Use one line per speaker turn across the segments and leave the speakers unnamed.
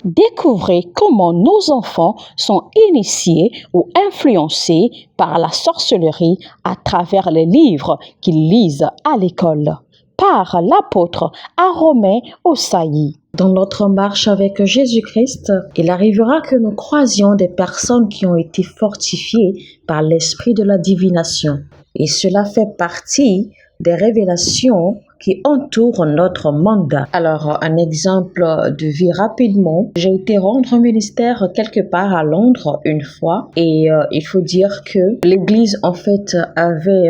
Découvrez comment nos enfants sont initiés ou influencés par la sorcellerie à travers les livres qu'ils lisent à l'école. Par l'apôtre Aromé Osayi. Dans notre marche avec Jésus-Christ, il arrivera que nous croisions des personnes qui ont été fortifiées par l'esprit de la divination. Et cela fait partie des révélations qui entourent notre mandat. Alors, un exemple de vie rapidement. J'ai été rendre ministère quelque part à Londres une fois et il faut dire que l'église en fait avait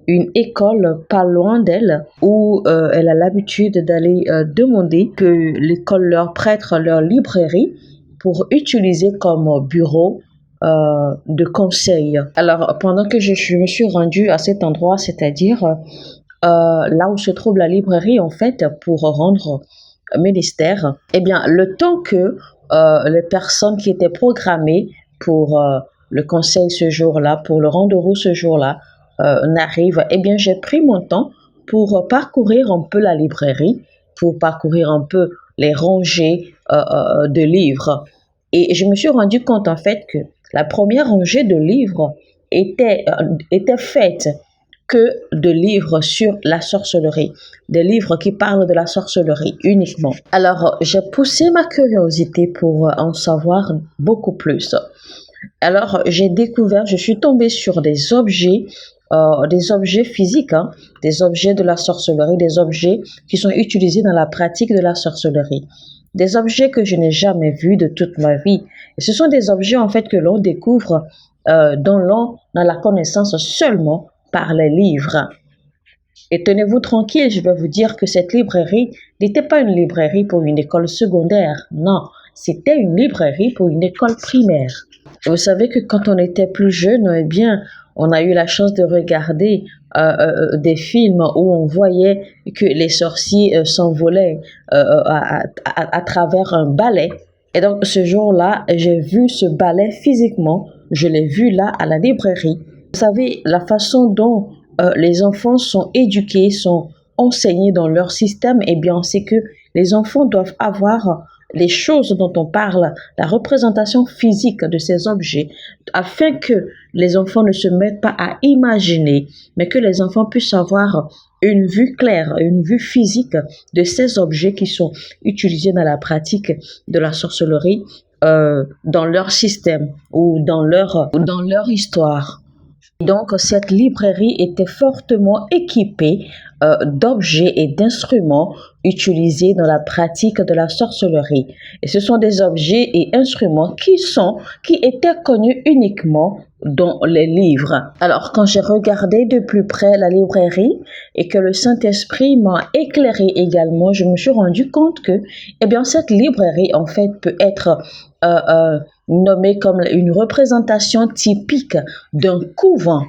une école pas loin d'elle où elle a l'habitude d'aller demander que l'école leur prête leur librairie pour utiliser comme bureau de conseil. Alors, pendant que je me suis rendue à cet endroit, c'est-à-dire là où se trouve la librairie, en fait, pour rendre ministère, eh bien, le temps que les personnes qui étaient programmées pour le conseil ce jour-là, pour le rendez-vous ce jour-là, n'arrivent, eh bien, j'ai pris mon temps pour parcourir un peu la librairie, pour parcourir un peu les rangées de livres. Et je me suis rendu compte, en fait, que la première rangée de livres était faite que de livres sur la sorcellerie, des livres qui parlent de la sorcellerie uniquement. Alors, j'ai poussé ma curiosité pour en savoir beaucoup plus. Alors, j'ai découvert, je suis tombée sur des objets physiques, des objets de la sorcellerie, des objets qui sont utilisés dans la pratique de la sorcellerie. Des objets que je n'ai jamais vus de toute ma vie. Et ce sont des objets, en fait, que l'on découvre dans la connaissance seulement par les livres. Et tenez-vous tranquille, je vais vous dire que cette librairie n'était pas une librairie pour une école secondaire. Non, c'était une librairie pour une école primaire. Et vous savez que quand on était plus jeune, eh bien, on a eu la chance de regarder des films où on voyait que les sorciers s'envolaient à travers un balai. Et donc, ce jour-là, j'ai vu ce balai physiquement. Je l'ai vu là à la librairie. Vous savez, la façon dont les enfants sont éduqués, sont enseignés dans leur système, eh bien, c'est que les enfants doivent avoir les choses dont on parle, la représentation physique de ces objets, afin que les enfants ne se mettent pas à imaginer, mais que les enfants puissent avoir une vue claire, une vue physique de ces objets qui sont utilisés dans la pratique de la sorcellerie, dans leur système ou dans leur histoire. Donc, cette librairie était fortement équipée d'objets et d'instruments utilisés dans la pratique de la sorcellerie. Et ce sont des objets et instruments qui étaient connus uniquement dans les livres. Alors, quand j'ai regardé de plus près la librairie et que le Saint-Esprit m'a éclairé également, je me suis rendu compte que, eh bien, cette librairie, en fait, peut être nommée comme une représentation typique d'un couvent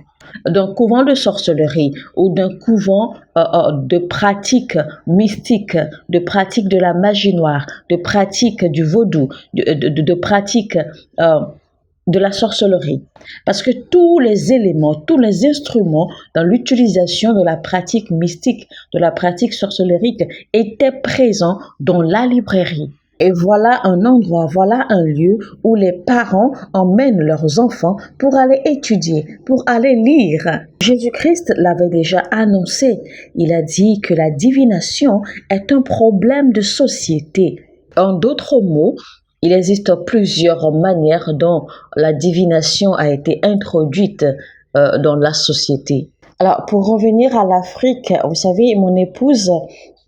de sorcellerie ou d'un couvent de pratiques mystiques, de pratiques de la magie noire, de pratiques du vaudou, de pratiques de la sorcellerie. Parce que tous les éléments, tous les instruments dans l'utilisation de la pratique mystique, de la pratique sorcellerique étaient présents dans la librairie. Et voilà un endroit, voilà un lieu où les parents emmènent leurs enfants pour aller étudier, pour aller lire. Jésus-Christ l'avait déjà annoncé. Il a dit que la divination est un problème de société. En d'autres mots, il existe plusieurs manières dont la divination a été introduite dans la société. Alors, pour revenir à l'Afrique, vous savez, mon épouse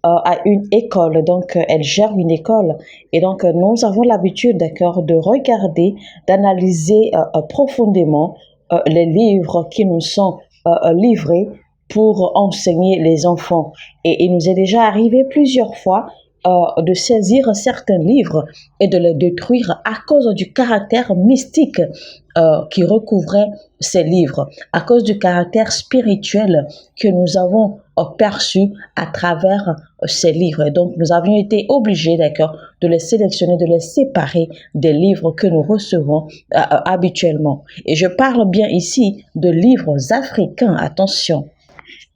à une école, donc elle gère une école et donc nous avons l'habitude, d'accord, de regarder, d'analyser profondément les livres qui nous sont livrés pour enseigner les enfants. Et il nous est déjà arrivé plusieurs fois de saisir certains livres et de les détruire à cause du caractère mystique qui recouvrait ces livres, à cause du caractère spirituel que nous avons perçu à travers ces livres. Et donc, nous avions été obligés, d'accord, de les sélectionner, de les séparer des livres que nous recevons habituellement. Et je parle bien ici de livres africains, attention.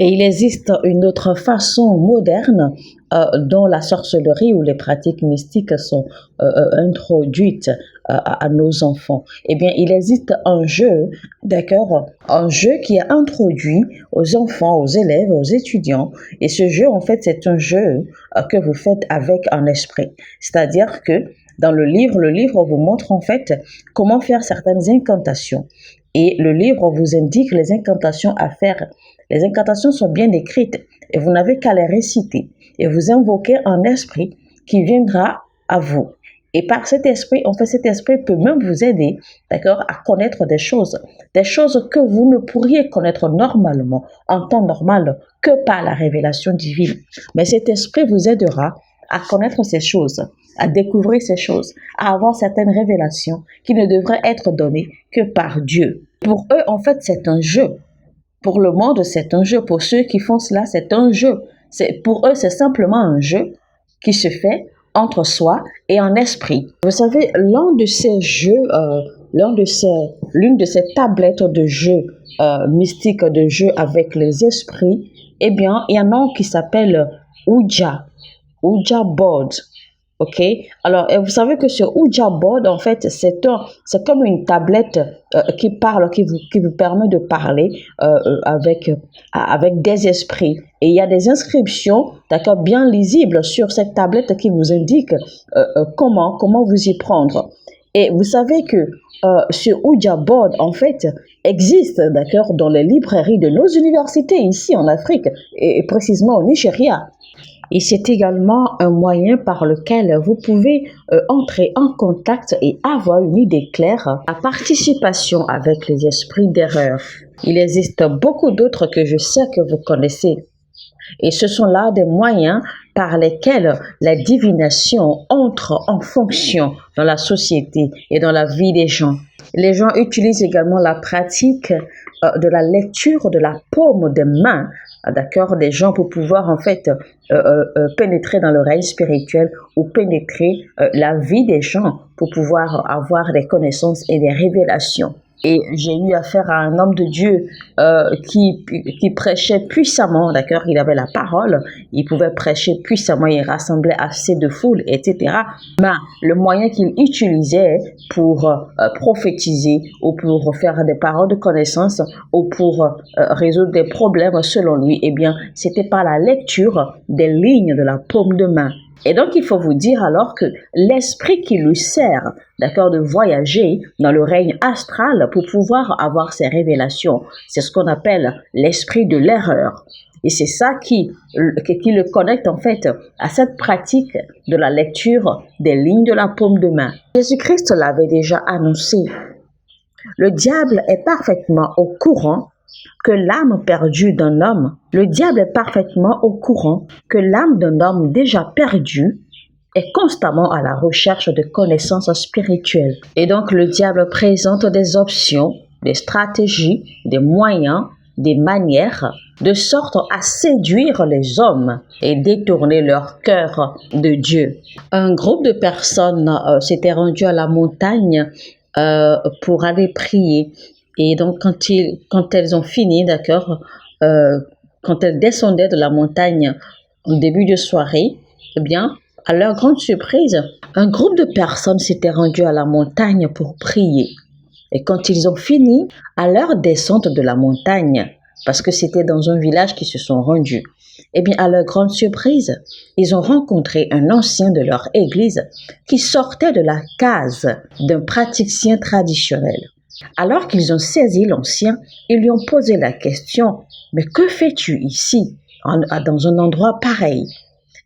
Et il existe une autre façon moderne dont la sorcellerie ou les pratiques mystiques sont introduites à nos enfants. Eh bien, il existe un jeu, d'accord, un jeu qui est introduit aux enfants, aux élèves, aux étudiants. Et ce jeu, en fait, c'est un jeu que vous faites avec un esprit. C'est-à-dire que dans le livre vous montre en fait comment faire certaines incantations. Et le livre vous indique les incantations à faire. Les incantations sont bien écrites et vous n'avez qu'à les réciter. Et vous invoquez un esprit qui viendra à vous. Et par cet esprit, en fait, cet esprit peut même vous aider, d'accord, à connaître des choses que vous ne pourriez connaître normalement, en temps normal, que par la révélation divine. Mais cet esprit vous aidera à connaître ces choses, à découvrir ces choses, à avoir certaines révélations qui ne devraient être données que par Dieu. Pour eux, en fait, c'est un jeu. Pour le monde, c'est un jeu. Pour ceux qui font cela, c'est un jeu. Pour eux, c'est simplement un jeu qui se fait entre soi et en esprit. Vous savez, l'une de ces tablettes de jeu mystiques, de jeu avec les esprits, eh bien, il y en a un qui s'appelle Ouija board. Ok, alors vous savez que ce Ouija board, en fait, c'est comme une tablette qui parle, qui vous permet de parler avec des esprits. Et il y a des inscriptions, d'accord, bien lisibles sur cette tablette qui vous indiquent comment vous y prendre. Et vous savez que ce Ouija board, en fait, existe, d'accord, dans les librairies de nos universités ici en Afrique et précisément au Nigeria. Et c'est également un moyen par lequel vous pouvez entrer en contact et avoir une idée claire à participation avec les esprits d'erreur. Il existe beaucoup d'autres que je sais que vous connaissez. Et ce sont là des moyens par lesquels la divination entre en fonction dans la société et dans la vie des gens. Les gens utilisent également la pratique de la lecture de la paume des mains, d'accord, des gens pour pouvoir en fait pénétrer dans le règne spirituel ou pénétrer la vie des gens pour pouvoir avoir des connaissances et des révélations. Et j'ai eu affaire à un homme de Dieu qui prêchait puissamment, d'accord, il avait la parole, il pouvait prêcher puissamment, il rassemblait assez de foule, etc. Mais le moyen qu'il utilisait pour prophétiser ou pour faire des paroles de connaissance ou pour résoudre des problèmes selon lui, eh bien, c'était par la lecture des lignes de la paume de main. Et donc, il faut vous dire alors que l'esprit qui lui sert, d'accord, de voyager dans le règne astral pour pouvoir avoir ces révélations, c'est ce qu'on appelle l'esprit de l'erreur. Et c'est ça qui le connecte en fait à cette pratique de la lecture des lignes de la paume de main. Jésus-Christ l'avait déjà annoncé. Le diable est parfaitement au courant que l'âme perdue d'un homme, le diable est parfaitement au courant que l'âme d'un homme déjà perdu est constamment à la recherche de connaissances spirituelles. Et donc le diable présente des options, des stratégies, des moyens, des manières, de sorte à séduire les hommes et détourner leur cœur de Dieu. Un groupe de personnes s'était rendu à la montagne pour aller prier. Et donc, quand elles ont fini, d'accord, quand elles descendaient de la montagne au début de soirée, eh bien, à leur grande surprise, un groupe de personnes s'était rendu à la montagne pour prier. Et quand ils ont fini, à leur descente de la montagne, parce que c'était dans un village qu'ils se sont rendus, eh bien, à leur grande surprise, ils ont rencontré un ancien de leur église qui sortait de la case d'un praticien traditionnel. Alors qu'ils ont saisi l'ancien, ils lui ont posé la question « Mais que fais-tu ici, dans un endroit pareil ?»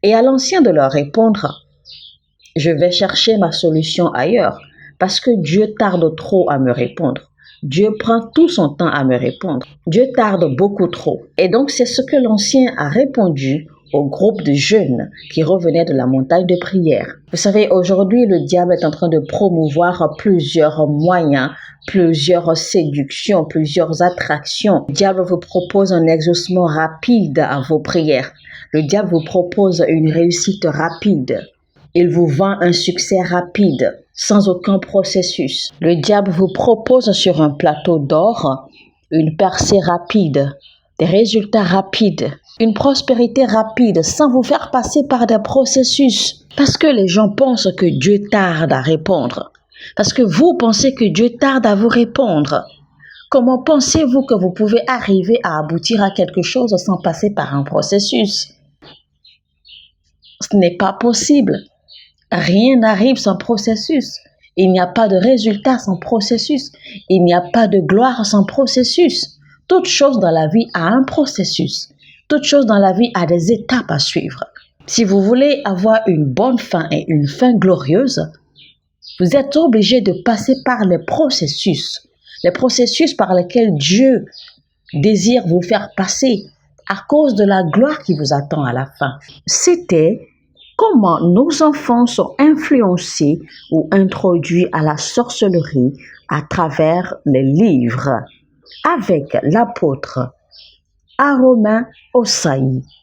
Et à l'ancien de leur répondre « Je vais chercher ma solution ailleurs, parce que Dieu tarde trop à me répondre. Dieu prend tout son temps à me répondre. Dieu tarde beaucoup trop. » Et donc c'est ce que l'ancien a répondu au groupe de jeunes qui revenaient de la montagne de prière. Vous savez, aujourd'hui, le diable est en train de promouvoir plusieurs moyens, plusieurs séductions, plusieurs attractions. Le diable vous propose un exaucement rapide à vos prières. Le diable vous propose une réussite rapide. Il vous vend un succès rapide, sans aucun processus. Le diable vous propose sur un plateau d'or une percée rapide, des résultats rapides, une prospérité rapide sans vous faire passer par des processus. Parce que les gens pensent que Dieu tarde à répondre. Parce que vous pensez que Dieu tarde à vous répondre. Comment pensez-vous que vous pouvez arriver à aboutir à quelque chose sans passer par un processus? Ce n'est pas possible. Rien n'arrive sans processus. Il n'y a pas de résultat sans processus. Il n'y a pas de gloire sans processus. Toute chose dans la vie a un processus. Toute chose dans la vie a des étapes à suivre. Si vous voulez avoir une bonne fin et une fin glorieuse, vous êtes obligé de passer par les processus par lesquels Dieu désire vous faire passer à cause de la gloire qui vous attend à la fin. C'était comment nos enfants sont influencés ou introduits à la sorcellerie à travers les livres avec l'apôtre Aromain Osaï.